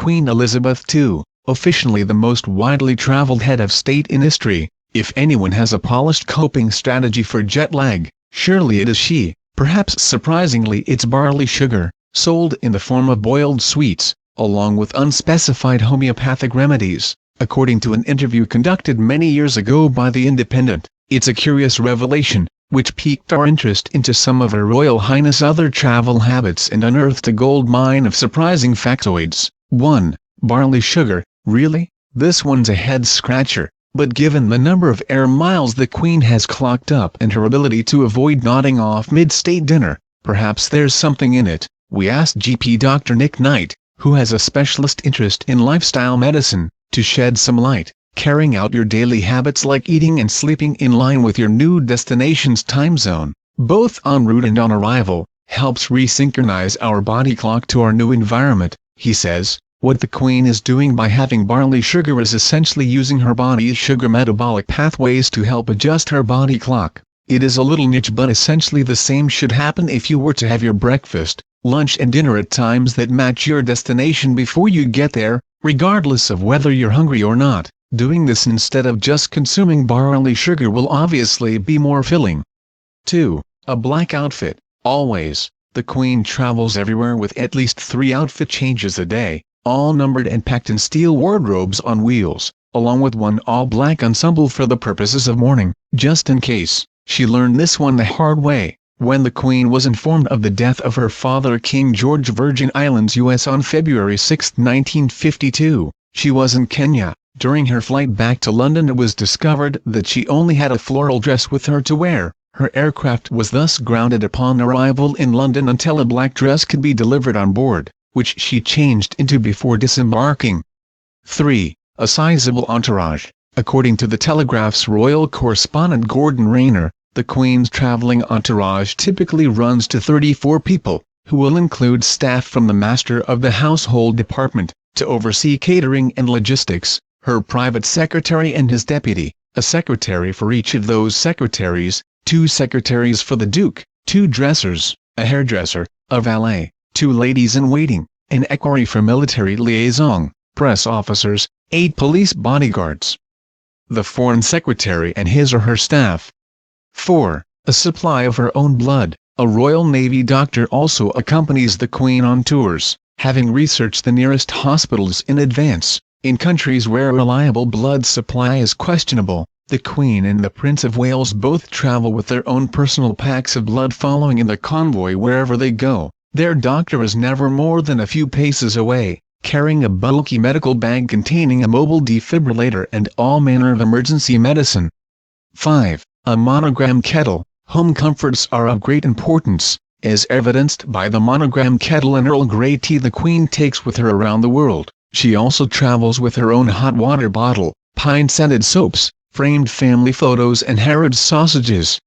Queen Elizabeth II, officially the most widely traveled head of state in history. If anyone has a polished coping strategy for jet lag, surely it is she. Perhaps surprisingly, it's barley sugar, sold in the form of boiled sweets, along with unspecified homeopathic remedies. According to an interview conducted many years ago by The Independent, it's a curious revelation, which piqued our interest into some of Her Royal Highness' other travel habits and unearthed a gold mine of surprising factoids. 1. Barley sugar. Really? This one's a head-scratcher, but given the number of air miles the Queen has clocked up and her ability to avoid nodding off mid-state dinner, perhaps there's something in it. We asked GP Dr. Nick Knight, who has a specialist interest in lifestyle medicine, to shed some light. Carrying out your daily habits like eating and sleeping in line with your new destination's time zone, both en route and on arrival, helps resynchronize our body clock to our new environment, he says. What the Queen is doing by having barley sugar is essentially using her body's sugar metabolic pathways to help adjust her body clock. It is a little niche, but essentially the same should happen if you were to have your breakfast, lunch and dinner at times that match your destination before you get there, regardless of whether you're hungry or not. Doing this instead of just consuming barley sugar will obviously be more filling. 2. A black outfit. Always. The Queen travels everywhere with at least 3 outfit changes a day, all numbered and packed in steel wardrobes on wheels, along with one all-black ensemble for the purposes of mourning, just in case. She learned this one the hard way, when the Queen was informed of the death of her father King George, Virgin Islands, US on February 6, 1952. She was in Kenya. During her flight back to London, it was discovered that she only had a floral dress with her to wear. Her aircraft was thus grounded upon arrival in London until a black dress could be delivered on board, which she changed into before disembarking. 3. A sizable entourage. According to the Telegraph's royal correspondent Gordon Rayner, the Queen's travelling entourage typically runs to 34 people, who will include staff from the Master of the Household Department, to oversee catering and logistics, her private secretary and his deputy, a secretary for each of those secretaries, 2 secretaries for the Duke, 2 dressers, a hairdresser, a valet, 2 ladies-in-waiting, an equerry for military liaison, press officers, 8 police bodyguards. The Foreign Secretary and his or her staff. 4. A supply of her own blood. A Royal Navy doctor also accompanies the Queen on tours, having researched the nearest hospitals in advance. In countries where reliable blood supply is questionable, the Queen and the Prince of Wales both travel with their own personal packs of blood following in the convoy wherever they go. Their doctor is never more than a few paces away, carrying a bulky medical bag containing a mobile defibrillator and all manner of emergency medicine. 5. A monogram kettle. Home comforts are of great importance, as evidenced by the monogram kettle and Earl Grey tea the Queen takes with her around the world. She also travels with her own hot water bottle, pine-scented soaps, framed family photos and Harrods sausages.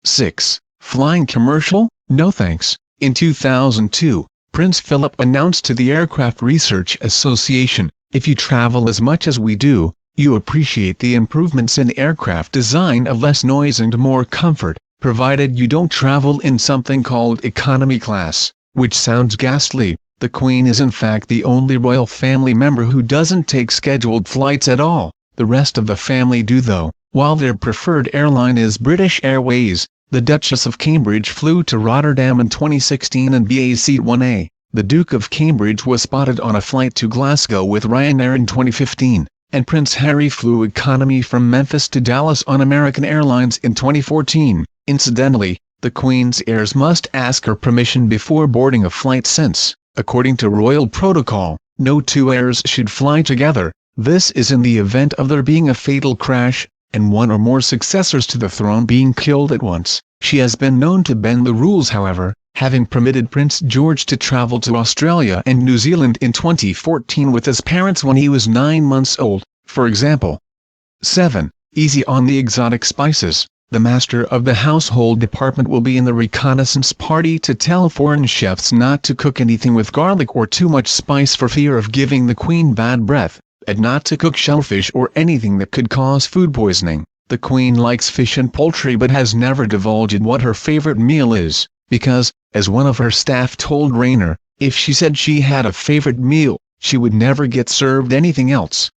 6. Flying commercial? No thanks. In 2002, Prince Philip announced to the Aircraft Research Association, "If you travel as much as we do, you appreciate the improvements in aircraft design of less noise and more comfort, provided you don't travel in something called economy class," which sounds ghastly. The Queen is in fact the only royal family member who doesn't take scheduled flights at all. The rest of the family do though. While their preferred airline is British Airways, the Duchess of Cambridge flew to Rotterdam in 2016 and BA-1A. The Duke of Cambridge was spotted on a flight to Glasgow with Ryanair in 2015, and Prince Harry flew economy from Memphis to Dallas on American Airlines in 2014. Incidentally, the Queen's heirs must ask her permission before boarding a flight since, according to royal protocol, no 2 heirs should fly together. This is in the event of there being a fatal crash, and one or more successors to the throne being killed at once. She has been known to bend the rules, however, having permitted Prince George to travel to Australia and New Zealand in 2014 with his parents when he was 9 months old, for example. 7. Easy on the exotic spices. The Master of the Household Department will be in the reconnaissance party to tell foreign chefs not to cook anything with garlic or too much spice for fear of giving the Queen bad breath, and not to cook shellfish or anything that could cause food poisoning. The Queen likes fish and poultry but has never divulged what her favorite meal is, because, as one of her staff told Rayner, if she said she had a favorite meal, she would never get served anything else.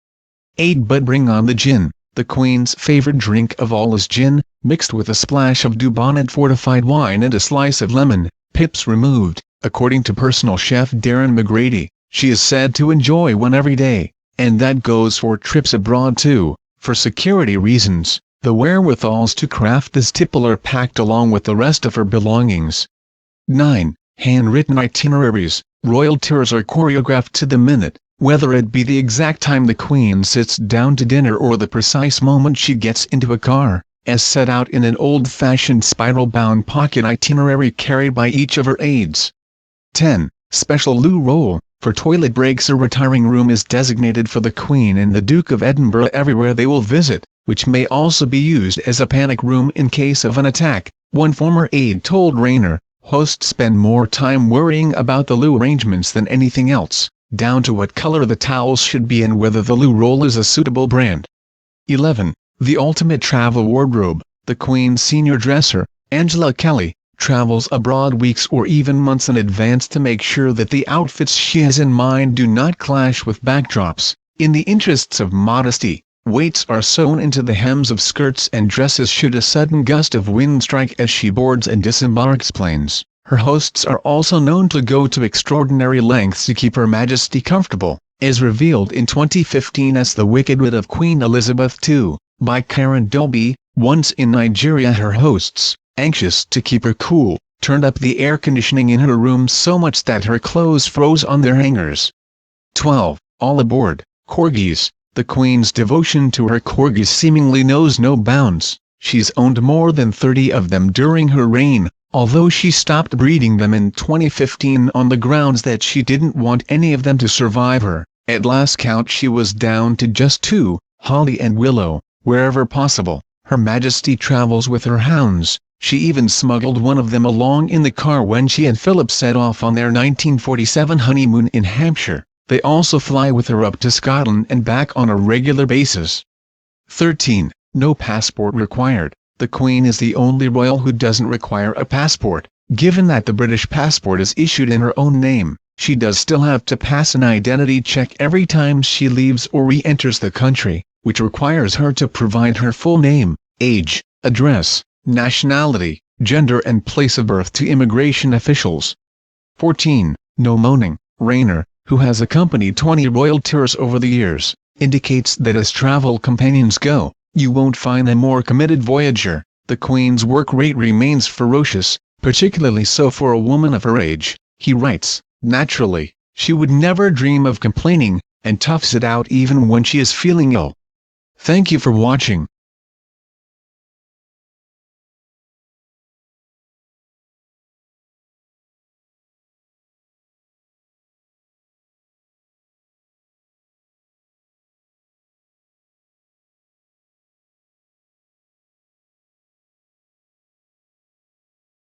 8. But bring on the gin. The Queen's favorite drink of all is gin, mixed with a splash of Dubonnet fortified wine and a slice of lemon, pips removed. According to personal chef Darren McGrady, she is said to enjoy one every day, and that goes for trips abroad too. For security reasons, the wherewithals to craft this tipple are packed along with the rest of her belongings. 9. Handwritten itineraries. Royal tours are choreographed to the minute, whether it be the exact time the Queen sits down to dinner or the precise moment she gets into a car, as set out in an old-fashioned spiral-bound pocket itinerary carried by each of her aides. 10. Special loo roll. For toilet breaks a retiring room is designated for the Queen and the Duke of Edinburgh everywhere they will visit, which may also be used as a panic room in case of an attack. One former aide told Rayner, hosts spend more time worrying about the loo arrangements than anything else, down to what color the towels should be and whether the loo roll is a suitable brand. 11. The ultimate travel wardrobe. The Queen's senior dresser, Angela Kelly, travels abroad weeks or even months in advance to make sure that the outfits she has in mind do not clash with backdrops. In the interests of modesty, weights are sewn into the hems of skirts and dresses should a sudden gust of wind strike as she boards and disembarks planes. Her hosts are also known to go to extraordinary lengths to keep Her Majesty comfortable, as revealed in 2015 as The Wicked Wit of Queen Elizabeth II, by Karen Dolby. Once in Nigeria, her hosts, anxious to keep her cool, turned up the air conditioning in her room so much that her clothes froze on their hangers. 12. All aboard. Corgis. The Queen's devotion to her corgis seemingly knows no bounds. She's owned more than 30 of them during her reign, although she stopped breeding them in 2015 on the grounds that she didn't want any of them to survive her. At last count she was down to just 2, Holly and Willow. Wherever possible, Her Majesty travels with her hounds. She even smuggled one of them along in the car when she and Philip set off on their 1947 honeymoon in Hampshire. They also fly with her up to Scotland and back on a regular basis. 13. No passport required. The Queen is the only royal who doesn't require a passport. Given that the British passport is issued in her own name, she does still have to pass an identity check every time she leaves or re-enters the country, which requires her to provide her full name, age, address, nationality, gender and place of birth to immigration officials. 14. No moaning. Rayner, who has accompanied 20 royal tours over the years, indicates that as travel companions go, you won't find a more committed voyager. The Queen's work rate remains ferocious, particularly so for a woman of her age. He writes, naturally, she would never dream of complaining, and toughs it out even when she is feeling ill. Thank you for watching.